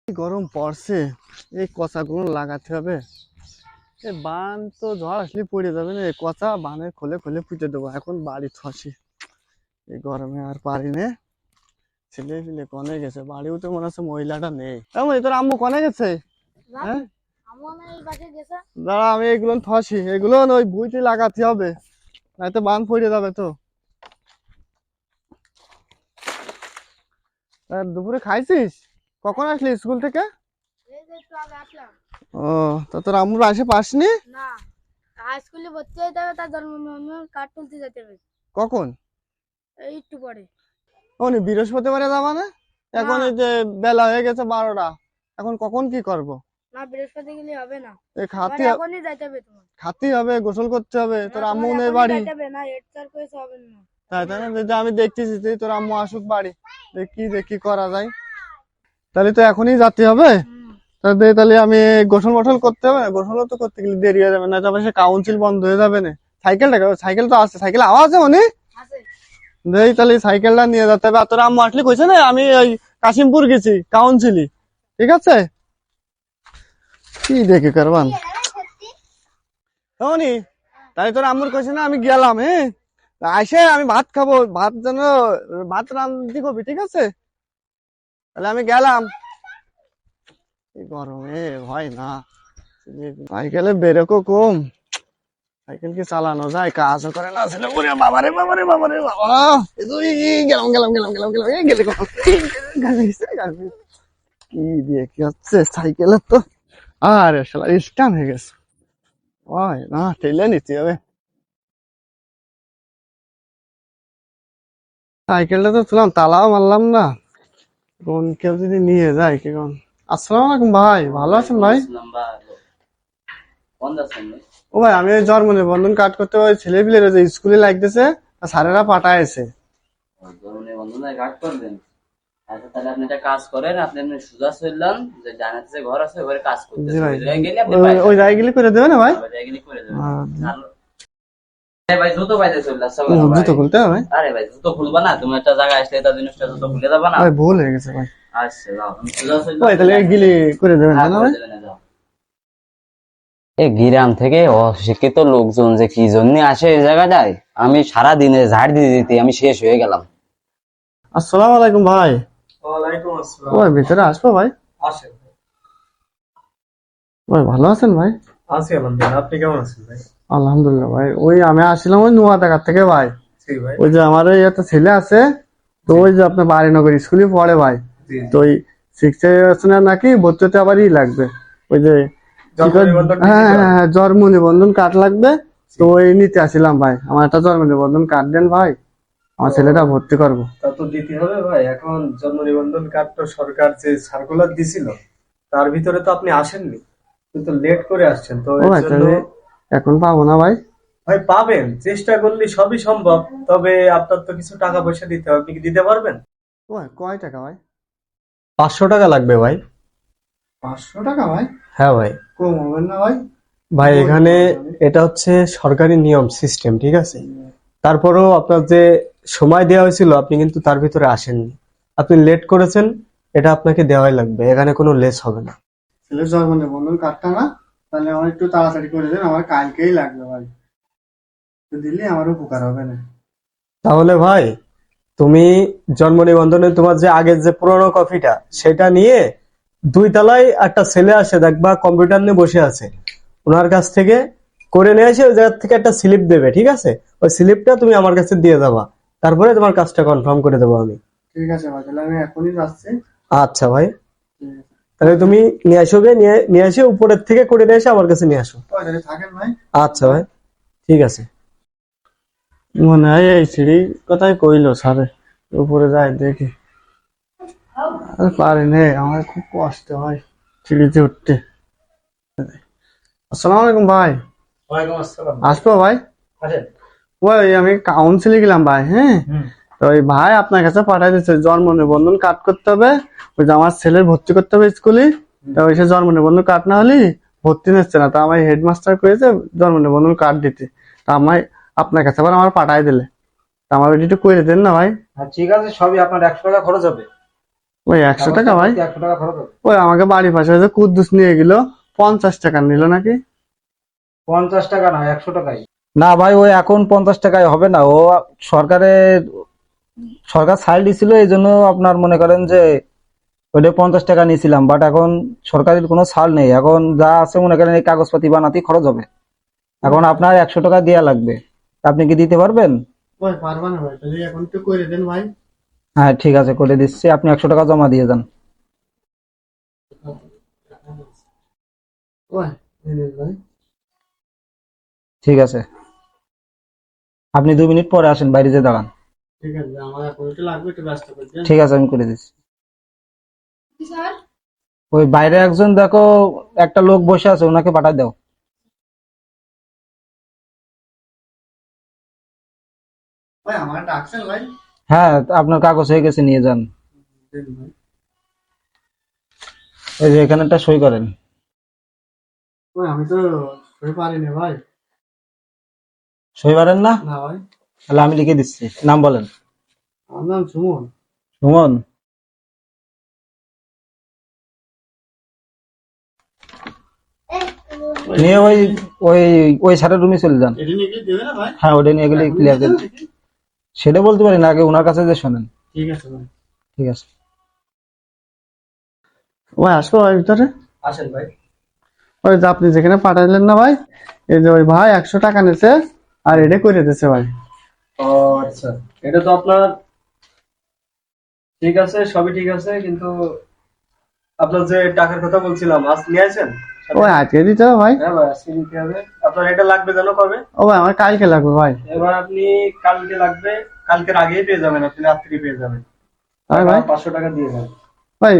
গরম পড়ছে, এই কচাগুলো লাগাতে হবে। এই বান তো ঝড় আসলে পড়ে যাবে না, এই কচা বানের খোলে খোলে পুঁতে দেবো। এখন বাড়ি থসি, এই গরমে আর পারি না। ছেলে পিলে কনে গেছে, বাড়িও তো মনে হচ্ছে মহিলাটা নেই। এমন তোর আম্মু কনে গেছে? হ্যাঁ, দাঁড়া আমি এগুলো থসি, এগুলো ওই বুইতে লাগাতে হবে, নয়তো বান পড়ে যাবে তো। আর দুপুরে খাইছিস? কখন আসলি স্কুল থেকে? ও, তা তোর আম্মুর আসে পাসনি? না, হাই স্কুলে ভর্তি হতে হবে, তার জন্মদিন কার্ড তুলতে যেতে হবে। কখন? এই একটু পরে। উনি বৃহস্পতিবারে যাবা না? এখন এই যে বেলা হয়ে গেছে 12টা, এখন কখন কি করব? না, বৃহস্পতি গেলে হবে না, এই খাতি এখনই যাইতে হবে তোমার। খাতি হবে, গোসল করতে হবে, তোর আম্মু নেই বাড়ি। যাইতে হবে না, হেড স্যার কইছে হবে না। তাই তাই না, যে আমি দেখতেছি যে তোর আম্মু আসুক বাড়ি, দেখি করা যায়। তাহলে তো এখনই যেতে হবে। তাহলে আমি গোসল মোসল করতে হবে, গোসল তো করতে গেলে দেরি হয়ে যাবে, না তারপরে সে কাউন্সিল বন্ধ হয়ে যাবে না। সাইকেল তো আছে, সাইকেল আওয়াজ আছে অনেক। দেই তাহলে সাইকেলটা নিয়ে যেতে হবে। আর তোর আম্মু আসলে কইছে না আমি ওই কাশিমপুর গেছি কাউন্সিলি, ঠিক আছে? কি দেখে কারবান হনি, তাই তোর আম্মুর কইছে না আমি গেলাম। হ্যাঁ, আইসে আমি ভাত খাবো, ভাত রান্ধি কবি, ঠিক আছে? তাহলে আমি গেলাম। গরমে হয় না, সাইকেলে বেরোকো কম, সাইকেল কি চালানো যায়? কাজও করে না ছেলে। ওরে বাবারে বাবারে বাবারে বাবা, গেলাম গেলাম গেলাম গেলাম গেলাম গেলে কি দিয়ে কি হচ্ছে সাইকেলের তো। আরে শালা স্টান হয়ে গেছে, ওই না ঠেলে নিতে হবে। সাইকেলটা তো তুলাম, তালাও মারলাম না। কোন কেউ যদি নিয়ে যায় কি কোন। আসসালামু আলাইকুম ভাই, ভালো আছেন ভাই? ও ভাই, আমি জন্ম নিবন্ধন কার্ড করতে ওই ছেলে পিলের যে স্কুলে লাগতেছে, স্যারেরা পাঠাইছে। জন্ম নিবন্ধন কার্ড করবেন? আচ্ছা, তাহলে আপনি একটা কাজ করেন, আপনি সোজা চললেন, যে জানাতে যে ঘর আছে ওখানে কাজ করতে ওই জায়গায় গেলে করে দেবে না ভাই? করে দেবেন। ভাই জুতো পাইতে চললে জুতো খুলতে হবে? আরে ভাই জুতো খুলবা না, তুমি একটা জায়গায় আসলে তার জিনিসটা জুতো খুলে যাবা না? ভাই ভুল হয়ে গেছে ভাই। আচ্ছা যাও, আমি সোজা চললাম। ভাই তাহলে গিলি করে দেবেন না ভাই? এই গ্রাম থেকে অশিক্ষিত লোকজন যে কি জন্য আসে এই জায়গাটায়, আমি সারা দিনে ঝাড় দিয়ে দিতে আমি শেষ হয়ে গেলাম। আসসালামু আলাইকুম ভাই। ওয়ালাইকুম আসসালাম। ভাই ভিতরে আসবো ভাই? আসেন ভাই, ভালো আছেন ভাই? আছি আলহামদুলিল্লাহ, আপনি কেমন আছেন ভাই? আলহামদুলিল্লাহ ভাই, ওই আমি আসছিলাম ওই নোয়াটাকার থেকে ভাই। জি ভাই। ওই যে আমার ওই একটা ছেলে আছে, তো ওই যে আপনার বাড়িনগর স্কুলে পড়ে ভাই। তো ওই 6 নাকি ভর্তি হতে আবারই লাগবে, ওই যে হ্যাঁ হ্যাঁ জন্ম নিবন্ধন কার্ড লাগবে। তো ওই নিতে আসছিলাম ভাই, আমার একটা জন্ম নিবন্ধন কার্ড দেন ভাই, আমার ছেলেটা ভর্তি করবো। তা তো দিতে হবে ভাই, এখন জন্ম নিবন্ধন কার্ড তো সরকার যে সার্কুলার দিছিল তার ভিতরে তো আপনি আসেননি, কিন্তু লেট করে আসছেন তো ও ভাই, তাহলে এখন পাবো না ভাই? ভাই পাবেন, চেষ্টা করলে সবই সম্ভব, তবে আপনার তো কিছু টাকা পয়সা দিতে হবে, আপনি কি দিতে পারবেন? ভাই কয় টাকা ভাই? 500 টাকা লাগবে ভাই। 500 টাকা ভাই? হ্যাঁ ভাই। কম হবে না ভাই? ভাই এখানে এটা হচ্ছে সরকারি নিয়ম সিস্টেম, ঠিক আছে? তারপরেও আপনার যে সময় দেওয়া হয়েছিল আপনি কিন্তু তার ভিতরে আসেননি, আপনি লেট করেছেন, এটা আপনাকে দেওয়াই লাগবে, এখানে কোনো লেস হবে না। ছেলের জন্ম নিবন্ধন কার্ডটা না, তাহলে আমার একটু তাড়াতাড়ি করে দেন, আমার কালকেই লাগবে ভাই, দিলে আমার উপকার হবে না। তাহলে ভাই তুমি জন্ম নিবন্ধনে তোমার যে আগের যে পুরোনো কপিটা সেটা নিয়ে 2 তলায় একটা ছেলে আসে, দেখবা কম্পিউটার নিয়ে বসে আছে, ওনার কাছ থেকে করে নিয়ে এসে ওই জায়গা থেকে একটা স্লিপ দেবে, ঠিক আছে? ওই স্লিপটা তুমি আমার কাছে দিয়ে যাবা, তারপরে তোমার কাজটা কনফার্ম করে দেবো আমি। ঠিক আছে ভাই, তাহলে আমি এখনই যাচ্ছি। আচ্ছা ভাই, তাহলে তুমি নিয়ে আসো, নিয়ে এসে উপরের থেকে করে নিয়ে এসে আমার কাছে নিয়ে আসো। থাকেন ভাই। আচ্ছা ভাই, ঠিক আছে। মনে হয় এই সিঁড়ি কথাই কইলো সারে, উপরে যাই দেখি। আর পারি নে, আমার খুব কষ্ট হয় সিঁড়িতে উঠতে। আসসালামু আলাইকুম ভাই। ওয়ালাইকুম আসসালাম। আসবো ভাই? ওই আমি কাউন্সিলে গেলাম ভাই। হ্যাঁ, তো ওই ভাই আপনার কাছে পাঠাই দিচ্ছে জন্ম নিবন্ধন কার্ড করতে হবে, ওই যে আমার ছেলের ভর্তি করতে হবে স্কুলে। তা ওই সে জন্ম নিবন্ধন কার্ড না হলে ভর্তি নিচ্ছে না, তা আমার হেডমাস্টার করেছে জন্ম নিবন্ধন কার্ড দিতে, তা আমায় আপনার কাছে আবার আমার পাঠাই দিলে, তা আমার ওইটা একটু করে দেন না ভাই? ঠিক আছে, সবই আপনার 100 টাকা খরচ হবে। ওই 100 টাকা ভাই? 100 টাকা খরচ হবে। ওই আমাকে বাড়ির পাশে যে কুদ্দুস নিয়ে গেল 50 টাকা নিল নাকি? 50 টাকা না, 100 টাকাই। না ভাই, ওই এখন 50 টাকায় হবে না। ও সরকার ছাড় দিছিল, এই জন্য আপনার মনে করেন যে ওইটা 50 টাকা নিয়েছিলাম, বাট এখন সরকারের কোনো ছাড় নেই। এখন যা আছে মনে করেন এই কাগজপাতি বানাতেই খরচ হবে। এখন আপনার 100 টাকা দেওয়া লাগবে। আপনি কি দিতে পারবেন? ওই পারবা না ভাই, তাহলে এখন তো করে দেন ভাই। হ্যাঁ ঠিক আছে, করে দিচ্ছি। আপনি 100 টাকা জমা দিয়ে যান। ওই এই নে ভাই। ঠিক আছে, আপনি 2 মিনিট পরে আসেন, বাইরে যেয়ে দাঁড়ান। ঠিক আছে, আমার এখন একটু লাগবে, একটু ব্যস্ত করছি। ঠিক আছে, আমি করে দিচ্ছি। স্যার ওই বাইরে একজন দেখো, একটা লোক বসে আছে, ওনাকে পাঠাই দাও। ভাই আমার ডাকছেন ভাই? হ্যাঁ, আপনার কাগজ হয়ে গেছে, নিয়ে যান। দেন ভাই। এই যে এখানে একটা সই করেন। ওই আমি তো সই পারি না ভাই। সই পারেন না? না ভাই, তাহলে আমি লিখে দিচ্ছি, নাম বলেন। আমার নাম সুমন। সুমন? নিয়ে ওই ওই ওই স্যারের রুমে চলে যান। এটা নিয়ে কি দেবে না ভাই? হ্যাঁ, ওটা নিয়ে গেলে ক্লিয়ার দেন। সেটা বলতে পারি না, আগে ওনার কাছে যে শোনেন। ঠিক আছে ভাই। ঠিক আছে, ওই আসবো ভাই ভিতরে। আসেন ভাই। ওই যে আপনি যেখানে পাঠাইলেন না ভাই, এই যে ওই ভাই 100 টাকা নিছে আর এটা করে দিছে ভাই। ও আচ্ছা, এটা তো আপনার ঠিক আছে, সবই ঠিক আছে, কিন্তু আপনার যে টাকার কথা বলছিলাম আজ নিয়ে আসেন? ওই আজকে দিতে হবে ভাই? হ্যাঁ ভাই, আজকে নিতে হবে। আপনার এটা লাগবে জানো কবে? ও ভাই আমার কালকে লাগবে ভাই। এবার আপনি কালকে লাগবে, কালকের আগেই পেয়ে যাবেন, আপনি রাত্রি পেয়ে যাবেন। আরে ভাই 500 টাকা দিয়ে দেন ভাই,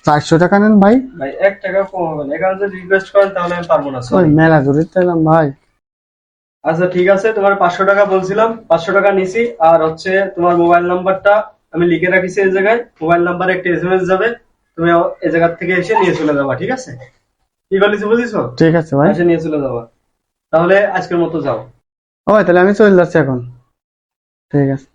400 টাকা নেন ভাই। ভাই, 1 টাকা কম হবে না। এখানে যদি রিকোয়েস্ট করেন তাহলে আমি পারবো না। ওই sorry। মেলা জুড়ে দিলাম ভাই। আচ্ছা ঠিক আছে, তোমার 500 টাকা বলছিলাম, 500 টাকা নিছি। আর হচ্ছে তোমার মোবাইল নাম্বারটা আমি লিখে রাখিছি এই জায়গায়। মোবাইল নাম্বারে একটা এসএমএস যাবে, তুমি এই জায়গা থেকে এসে নিয়ে চলে যাবা, ঠিক আছে? কি বলেছি বুঝিছো? ঠিক আছে ভাই। এসে নিয়ে চলে যাবা। তাহলে আজকের মতো যাও। ও ভাই তাহলে আমি চলে যাচ্ছি এখন। ঠিক আছে।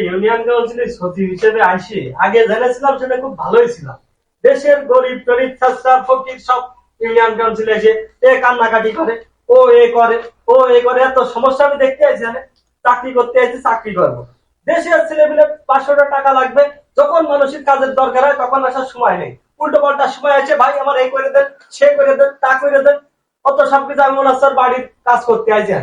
ইউনিয়ন কাউন্সিলের সচিব হিসেবে আইসি আগে জেনেছিলাম, সেটা খুব ভালোই ছিলাম। দেশের গরিব টরিব ছাত্রা ফকির সব ইউনিয়ন কাউন্সিলে এসে এ কান্নাকাটি করে, ও এ করে, ও এ করে। এত সমস্যা আমি দেখতে আইছি, চাকরি করতে আইছি, চাকরি করবো। দেশের ছেলেমেলে 500 টাকা লাগবে, যখন মানুষের কাজের দরকার হয় তখন আসার সময় নেই। উল্টো পাল্টা সময় আছে, ভাই আমার এই করে দেন, সে করে দেন, তা করে দেন। অত সবকিছু আমি মনে হচ্ছে বাড়ির কাজ করতে আইছি।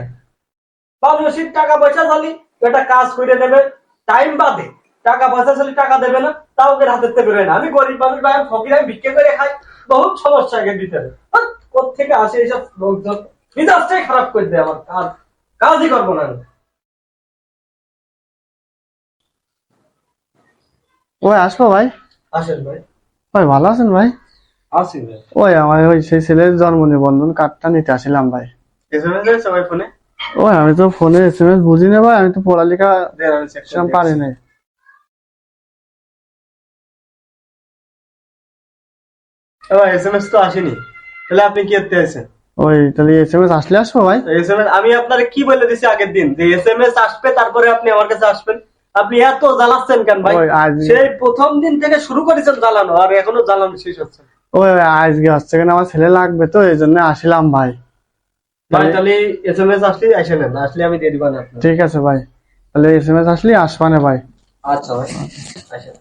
মানুষের টাকা পয়সা চালি, এটা কাজ করে নেবে টাইম বাদে, টাকা পয়সা চালি টাকা দেবে না, তাও ওদের হাতের থেকে বেরোয় না। আমি গরিব মানুষ ভাই, আমি ফকির, আমি ভিক্ষে করে খাই, বহুত সমস্যা এর ভিতরে। কোথেকে আসে এইসব লোকজন, মেজাজটাই খারাপ করে দেয় আমার। কাজই করবো না আমি। ওই আসবো ভাই। আসেন ভাই। ভাই ভালো আছেন ভাই? আসি ভাই। ওই আমার ওই সেই ছেলের জন্ম নিবন্ধন কার্ডটা নিতে আসছিলাম ভাই। এসএমএস দিয়েছে ভাই ফোনে? ওই আমি তো ফোনে এসএমএস বুঝি না ভাই, আমি তো পড়ালেখা দেন, আমি চেক করে পারি দেখছি। নাই। ভাই এসএমএস তো আসেনি, তাহলে আপনি কি করতে আছেন? ওই তাহলে এসএমএস আসলে আসবো ভাই? এসএমএস আমি আপনারে কি বলে দিছি আগের দিন যে এসএমএস আসবে, তারপরে আপনি আমার কাছে আসবেন। আপনি এত জ্বালাচ্ছেন কেন ভাই? ওই আজ সেই প্রথম দিন থেকে শুরু করেছেন জ্বালানো, আর এখনো জ্বালানো শেষ হচ্ছে না। ওই আজকে হচ্ছে কেন, আমার ছেলে লাগবে তো এই জন্য আসলাম ভাই। ভাই তাহলে এসএমএস আসলে আসে নেন, আসলে আমি দিয়ে দিবান আপনার। ঠিক আছে ভাই, তাহলে এসএমএস আসলে আসবানে ভাই। আচ্ছা ভাই, আসেন।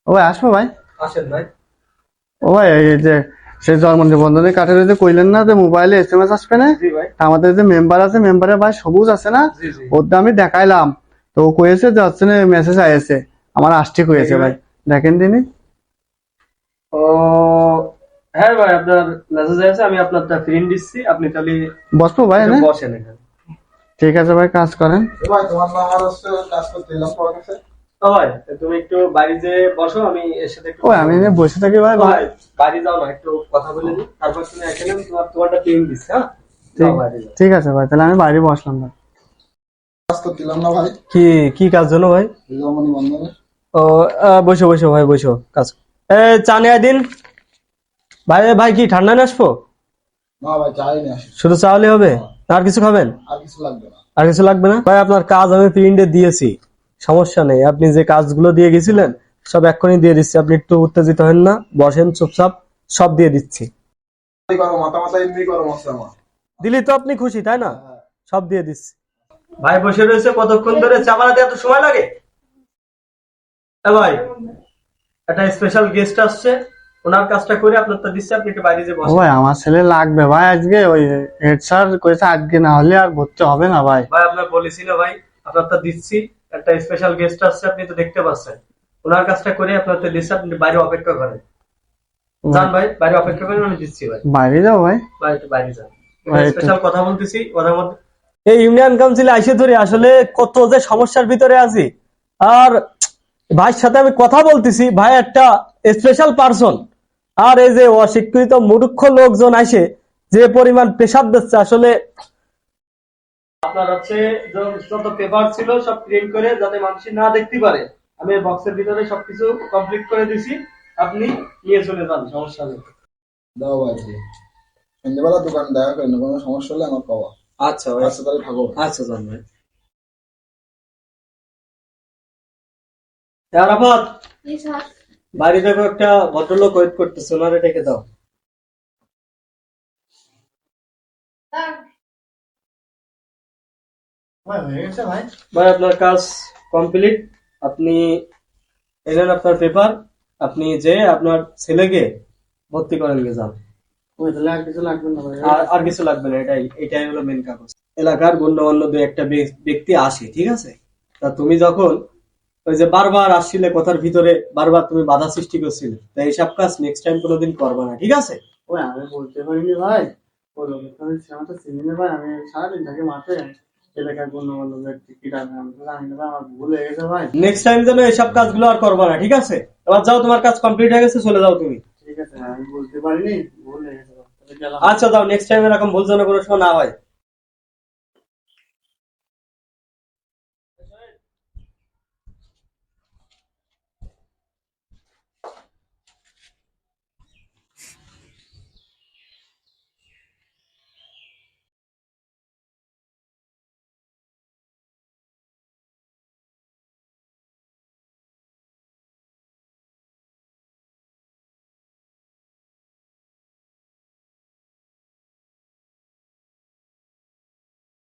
ও ভাই আসবো ভাই? আসেন ভাই। ও ভাই এই যে সেই জন্ম নিবন্ধনের কার্ডের যে কইলেন না যে মোবাইলে এসএমএস আসবে না, জি ভাই। আমাদের যে মেম্বার আছে, মেম্বারের ভাই সবুজ আছে না, জি জি। ওর আমি দেখাইলাম, তো ও কয়েছে যে হচ্ছে না মেসেজ আইছে, আমার আসছে কয়েছে ভাই, দেখেন দিনই। ও হ্যাঁ ভাই, আপনার মেসেজ আছে, আমি আপনারটা প্রিন্ট দিচ্ছি, আপনি তাহলে বসবো ভাই না? বসেন এখানে। ঠিক আছে ভাই, কাজ করেন। ভাই তোমার নাম্বার হচ্ছে, কাজ করতে এলাম তোমার কাছে। ও ভাই তুমি একটু বাড়ি যে বসো, আমি এর সাথে একটু ওই আমি এনে বসে থাকি ভাই। ভাই বাড়ি যাও না, একটু কথা বলে নিই, তারপর তুমি এখানে আমি তোমারটা প্রিন্ট দিচ্ছি। হ্যাঁ যাও বাড়ি যাও। ঠিক আছে ভাই, তাহলে আমি বাইরে বসলাম ভাই। কাজ করতে এলাম না ভাই, কি কি কাজ জন্য ভাই? জন্ম নিবন্ধনের। ও বসো বসো ভাই, বসো, কাজ। চা নিয়ে দিন ভাই। ভাই কি ঠান্ডা নিয়ে আসবো? না ভাই চাই না। শুধু চা হলে হবে? আর কিছু খাবেন? আর কিছু লাগবে না। আর কিছু লাগবে না ভাই? আপনার কাজ আমি প্রিন্টে দিয়েছি, সমস্যা নেই। আপনি যে কাজগুলো দিয়ে গেছিলেন সব এক্ষুনি দিয়ে দিচ্ছি। আপনি একটু উত্তেজিত হন না, বসেন চুপচাপ, সব দিয়ে দিচ্ছি। এই করো মাথা মাথা এমনি গরম আছে আমার। দিলি তো আপনি খুশি, তাই না? সব দিয়ে দিচ্ছি। ভাই বসে রয়েছে কতক্ষণ ধরে, চা বানাতে এত সময় লাগে? ভাই একটা স্পেশাল গেস্ট আসছে, ওনার কাজটা করে আপনার তো দিচ্ছে, আপনি একটু বাইরে যে ও বসেন। ভাই আমার ছেলে লাগবে ভাই আজকে, ওই হেড স্যার কইছে আজকে না হলে আর ভর্তি হবে না ভাই। ভাই আপনার বলেছি না ভাই, আপনার তো দিচ্ছি। একটা স্পেশাল গেস্ট আসছে, আপনি তো দেখতে পাচ্ছেন। ওনার কাজটা করে আপনার তো দিচ্ছে, আপনি বাইরে অপেক্ষা করেন। যান ভাই, বাইরে অপেক্ষা করেন, আমি দিচ্ছি ভাই। বাইরে যাও ভাই। ভাই একটু বাইরে যান, ভাই, একটু- স্পেশাল কথা বলতেছি, কথার মধ্যে এই ইউনিয়ন কাউন্সিলে আইসে ধরে আসলে কত যে সমস্যার ভিতরে আছি। আর ভাইয়ের সাথে আমি কথা বলতেছি, ভাই একটা স্পেশাল পার্সন, আর এই যে অশিক্ষিত মূর্খ লোকজন আসে যে পরিমাণ প্রেসার দিচ্ছে আসলে। আপনার হচ্ছে যত পেপার ছিল সব প্রিন্ট করে যাতে মানুষ না দেখতে পারে, আমি বক্সের ভিতরে সবকিছু কমপ্লিট করে দিছি। আপনি নিয়ে চলে যান, সমস্যা নেই। দাও ভাই, সন্ধ্যেবেলা দোকান দেখা করেন, কোনো সমস্যা হলে আমার পাওয়া। আচ্ছা ভাই, আচ্ছা তাহলে থাকো। আচ্ছা যান ভাই। আরাফাত, জি স্যার। বাইরে দেখো একটা ভদ্রলোক ওয়েট করতেছে, ওনারে ডেকে দাও। ভাই হয়ে গেছে ভাই। ভাই আপনার কাজ কমপ্লিট। আপনি এনেন আপনার পেপার, আপনি যে আপনার ছেলেকে ভর্তি করেন গে যান। ওই তাহলে আর কিছু লাগবে না ভাই। আর কিছু লাগবে না, এটাই হলো মেন কাগজ। এলাকার গণ্যমান্য দু একটা ব্যক্তি আসে, ঠিক আছে? তা তুমি যখন ওই যে বারবার আসছিলে কথার ভিতরে, বারবার তুমি বাধা সৃষ্টি করছিলে, তাই এইসব কাজ নেক্সট টাইম কোনোদিন করবে না, ঠিক আছে? ওই আমি বলতে পারিনি ভাই, ওই লোকটা আমি সিনেমাটা চিনি না ভাই, আমি সারাদিন থাকি মাঠে, এলাকার গণ্যমান্য ব্যক্তি কি ডাকে আমি তো জানি না ভাই, আমার ভুল হয়ে গেছে ভাই। নেক্সট টাইম যেন এইসব কাজগুলো আর করবে না, ঠিক আছে? এবার যাও, তোমার কাজ কমপ্লিট হয়ে গেছে, চলে যাও তুমি। ঠিক আছে, আমি বলতে পারিনি, ভুল হয়ে গেছে ভাই। তাহলে গেলাম। আচ্ছা যাও, নেক্সট টাইম এরকম ভুল যেন কোনো সময় না হয়।